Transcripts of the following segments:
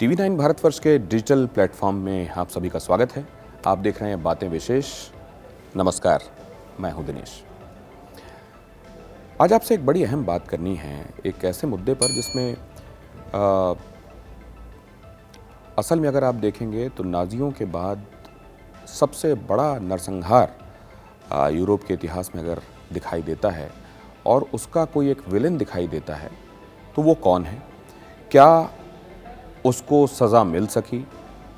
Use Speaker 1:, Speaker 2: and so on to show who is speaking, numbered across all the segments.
Speaker 1: TV 9 Bharatvarsh के digital platform में आप सभी का स्वागत है। आप देख रहे हैं बातें विशेष। नमस्कार, मैं हूं दिनेश। आज आपसे एक बड़ी अहम बात करनी है, एक ऐसे मुद्दे पर जिसमें असल में अगर आप देखेंगे तो नाज़ियों के बाद सबसे बड़ा नरसंहार यूरोप के इतिहास में अगर दिखाई देता है और उसका कोई एक विलेन दिखाई देता है तो वो कौन है, क्या उसको सज़ा मिल सकी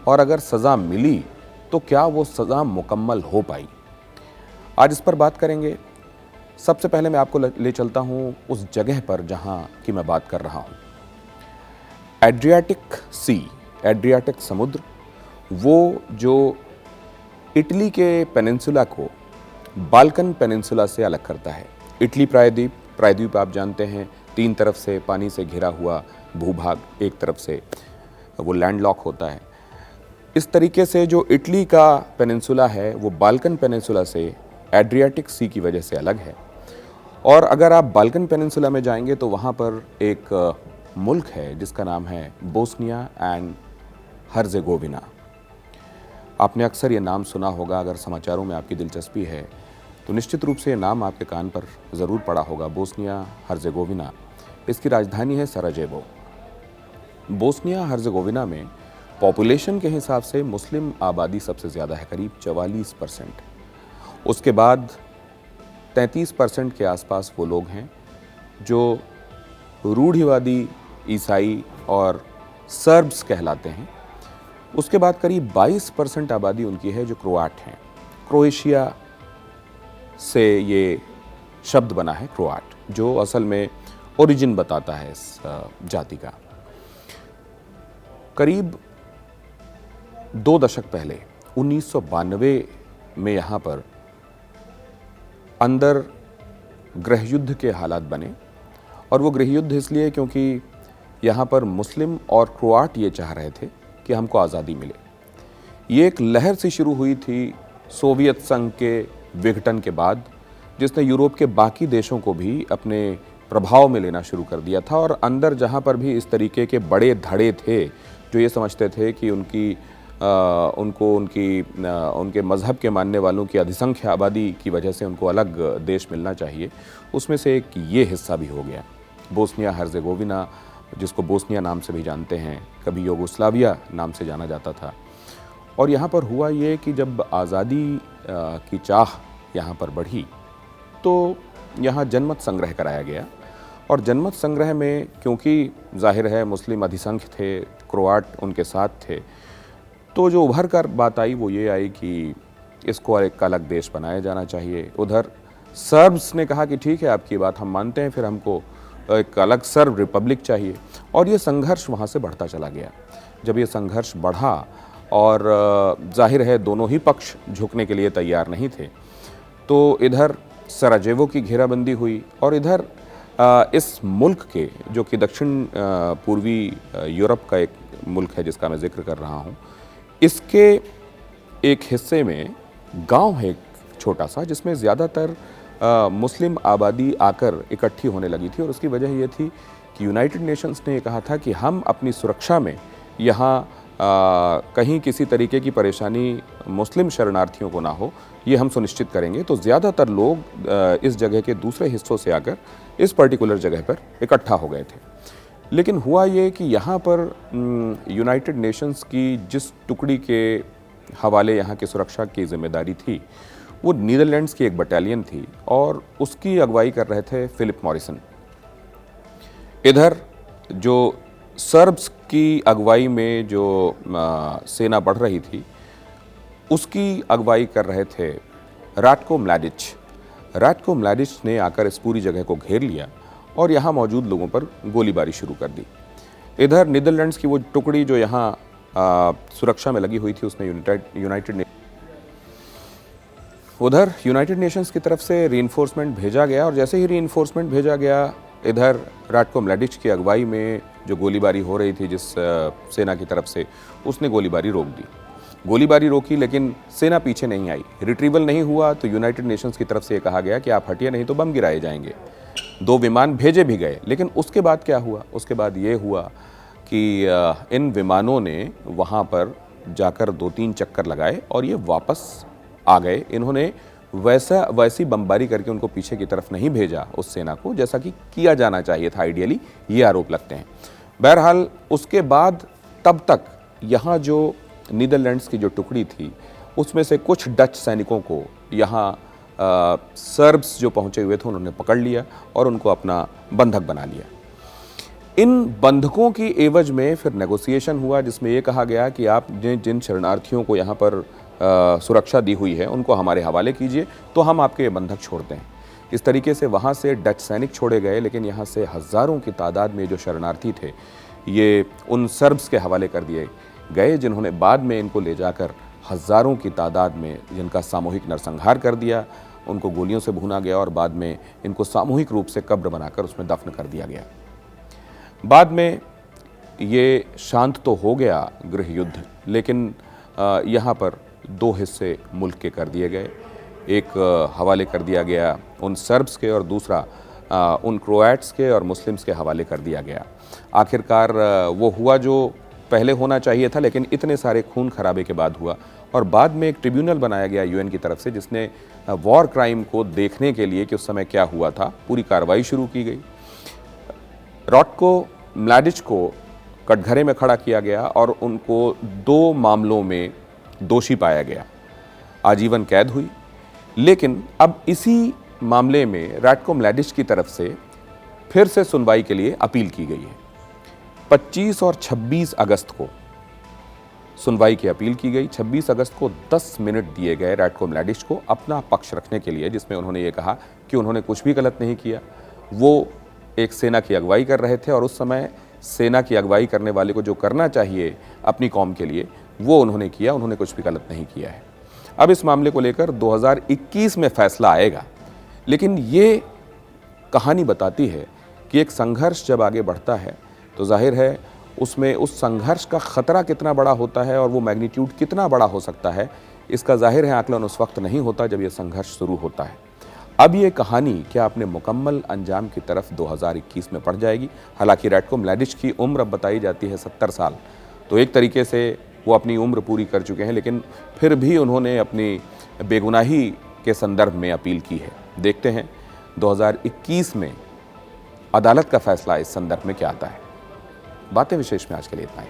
Speaker 1: और अगर सज़ा मिली तो क्या वो सज़ा मुकम्मल हो पाई। आज इस पर बात करेंगे। सबसे पहले मैं आपको ले चलता हूँ उस जगह पर जहाँ की मैं बात कर रहा हूँ, एड्रियाटिक सी, एड्रियाटिक समुद्र, वो जो इटली के पेनिनसुला को बाल्कन पेनिनसुला से अलग करता है। इटली प्रायद्वीप आप जानते हैं, तीन तरफ से पानी से घिरा हुआ भूभाग, एक तरफ से वो लैंडलॉक होता है। इस तरीके से जो इटली का पेनिनसुला है वो बाल्कन पेनिनसुला से एड्रियाटिक सी की वजह से अलग है। और अगर आप बाल्कन पेनिनसुला में जाएंगे तो वहाँ पर एक मुल्क है जिसका नाम है बोस्निया एंड हर्जेगोविना। आपने अक्सर ये नाम सुना होगा, अगर समाचारों में आपकी दिलचस्पी है तो निश्चित रूप से ये नाम आपके कान पर ज़रूर पड़ा होगा। बोस्निया हर्जेगोविना, इसकी राजधानी है सराजेवो। बोस्निया हर्जेगोविना में पॉपुलेशन के हिसाब से मुस्लिम आबादी सबसे ज़्यादा है, करीब 44%। उसके बाद 33% के आसपास वो लोग हैं जो रूढ़िवादी ईसाई और सर्ब्स कहलाते हैं। उसके बाद करीब 22% आबादी उनकी है जो क्रोआट हैं। क्रोएशिया से ये शब्द बना है क्रोआट, जो असल में ओरिजिन बताता है इस जाति का। करीब 2 दशक पहले 1992 में यहाँ पर अंदर गृहयुद्ध के हालात बने, और वो गृहयुद्ध इसलिए क्योंकि यहाँ पर मुस्लिम और क्रोआट ये चाह रहे थे कि हमको आज़ादी मिले। ये एक लहर सी शुरू हुई थी सोवियत संघ के विघटन के बाद, जिसने यूरोप के बाकी देशों को भी अपने प्रभाव में लेना शुरू कर दिया था। और अंदर जहाँ पर भी इस तरीके के बड़े धड़े थे जो ये समझते थे कि उनके मज़हब के मानने वालों की अधिसंख्य आबादी की वजह से उनको अलग देश मिलना चाहिए, उसमें से एक ये हिस्सा भी हो गया। बोस्निया हर्जेगोविना, जिसको बोस्निया नाम से भी जानते हैं, कभी यूगोस्लाविया नाम से जाना जाता था। और यहाँ पर हुआ ये कि जब आज़ादी की चाह यहाँ पर बढ़ी तो यहाँ जनमत संग्रह कराया गया। और जनमत संग्रह में क्योंकि जाहिर है मुस्लिम अधिसंख्य थे, क्रोआट उनके साथ थे, तो जो उभर कर बात आई वो ये आई कि इसको एक अलग देश बनाया जाना चाहिए। उधर सर्ब्स ने कहा कि ठीक है, आपकी बात हम मानते हैं, फिर हमको एक अलग सर्ब रिपब्लिक चाहिए। और ये संघर्ष वहाँ से बढ़ता चला गया। जब ये संघर्ष बढ़ा और जाहिर है दोनों ही पक्ष झुकने के लिए तैयार नहीं थे, तो इधर सराजेवो की घेराबंदी हुई और इधर इस मुल्क के, जो कि दक्षिण पूर्वी यूरोप का एक मुल्क है जिसका मैं जिक्र कर रहा हूँ, इसके एक हिस्से में गांव है एक छोटा सा, जिसमें ज़्यादातर मुस्लिम आबादी आकर इकट्ठी होने लगी थी। और उसकी वजह ये थी कि यूनाइटेड नेशंस ने ये कहा था कि हम अपनी सुरक्षा में यहाँ कहीं किसी तरीके की परेशानी मुस्लिम शरणार्थियों को ना हो, ये हम सुनिश्चित करेंगे। तो ज़्यादातर लोग इस जगह के दूसरे हिस्सों से आकर इस पर्टिकुलर जगह पर इकट्ठा हो गए थे। लेकिन हुआ ये कि यहाँ पर यूनाइटेड नेशंस की जिस टुकड़ी के हवाले यहाँ की सुरक्षा की जिम्मेदारी थी, वो नीदरलैंड्स की एक बटालियन थी और उसकी अगुवाई कर रहे थे फिलिप मॉरिसन। इधर जो सर्ब्स की अगुवाई में जो सेना बढ़ रही थी, उसकी अगुवाई कर रहे थे राटको म्लाडिच। राटको म्लाडिच ने आकर इस पूरी जगह को घेर लिया और यहाँ मौजूद लोगों पर गोलीबारी शुरू कर दी। इधर नीदरलैंड्स की वो टुकड़ी जो यहाँ सुरक्षा में लगी हुई थी, उसने उधर यूनाइटेड नेशंस की तरफ से रीइंफोर्समेंट भेजा गया। और जैसे ही रीइंफोर्समेंट भेजा गया, इधर राटको म्लाडिच की अगुवाई में जो गोलीबारी हो रही थी जिस सेना की तरफ से, उसने गोलीबारी रोक दी। गोलीबारी रोकी लेकिन सेना पीछे नहीं आई, रिट्रीवल नहीं हुआ। तो यूनाइटेड नेशंस की तरफ से ये कहा गया कि आप हटिए, नहीं तो बम गिराए जाएंगे। 2 विमान भेजे भी गए। लेकिन उसके बाद क्या हुआ? उसके बाद ये हुआ कि इन विमानों ने वहाँ पर जाकर 2-3 चक्कर लगाए और ये वापस आ गए। इन्होंने वैसी बमबारी करके उनको पीछे की तरफ नहीं भेजा उस सेना को, जैसा कि किया जाना चाहिए था आइडियली, ये आरोप लगते हैं। बहरहाल उसके बाद तब तक यहाँ जो नीदरलैंड्स की जो टुकड़ी थी उसमें से कुछ डच सैनिकों को यहाँ सर्ब्स जो पहुँचे हुए थे उन्होंने पकड़ लिया और उनको अपना बंधक बना लिया। इन बंधकों की एवज में फिर नेगोशिएशन हुआ, जिसमें ये कहा गया कि आप जिन शरणार्थियों को यहाँ पर सुरक्षा दी हुई है उनको हमारे हवाले कीजिए तो हम आपके ये बंधक छोड़ते हैं। इस तरीके से वहाँ से डच सैनिक छोड़े गए, लेकिन यहाँ से हज़ारों की तादाद में जो शरणार्थी थे ये उन सर्ब्स के हवाले कर दिए गए, जिन्होंने बाद में इनको ले जाकर हज़ारों की तादाद में जिनका सामूहिक नरसंहार कर दिया, उनको गोलियों से भूना गया और बाद में इनको सामूहिक रूप से कब्र बनाकर उसमें दफन कर दिया गया। बाद में ये शांत तो हो गया गृह युद्ध, लेकिन यहाँ पर 2 हिस्से मुल्क के कर दिए गए। एक हवाले कर दिया गया उन सर्ब्स के और दूसरा उन क्रोएट्स के और मुस्लिम्स के हवाले कर दिया गया। आखिरकार वो हुआ जो पहले होना चाहिए था, लेकिन इतने सारे खून खराबे के बाद हुआ और बाद में एक ट्रिब्यूनल बनाया गया यूएन की तरफ से, जिसने वॉर क्राइम को देखने के लिए कि उस समय क्या हुआ था पूरी कार्रवाई शुरू की गई। रॉटको म्लाडिच को कटघरे में खड़ा किया गया और उनको 2 मामलों में दोषी पाया गया, आजीवन कैद हुई। लेकिन अब इसी मामले में राटको म्लाडिच की तरफ से फिर से सुनवाई के लिए अपील की गई है। 25 और 26 अगस्त को सुनवाई की अपील की गई। 26 अगस्त को 10 मिनट दिए गए राटको म्लाडिच को अपना पक्ष रखने के लिए, जिसमें उन्होंने ये कहा कि उन्होंने कुछ भी गलत नहीं किया। वो एक सेना की अगुवाई कर रहे थे और उस समय सेना की अगुवाई करने वाले को जो करना चाहिए अपनी कौम के लिए वो उन्होंने किया, उन्होंने कुछ भी गलत नहीं किया है। अब इस मामले को लेकर 2021 में फैसला आएगा, लेकिन ये कहानी बताती है कि एक संघर्ष जब आगे बढ़ता है तो जाहिर है उसमें उस संघर्ष का ख़तरा कितना बड़ा होता है और वो मैग्नीट्यूड कितना बड़ा हो सकता है, इसका जाहिर है आकलन उस वक्त नहीं होता जब ये संघर्ष शुरू होता है। अब ये कहानी क्या अपने मुकम्मल अंजाम की तरफ 2021 में पड़ जाएगी? हालांकि राटको म्लाडिच की उम्र अब बताई जाती है 70 साल, तो एक तरीके से वो अपनी उम्र पूरी कर चुके हैं, लेकिन फिर भी उन्होंने अपनी बेगुनाही के संदर्भ में अपील की है। देखते हैं 2021 में अदालत का फैसला इस संदर्भ में क्या आता है। बातें विशेष में आज के लिए इतना ही।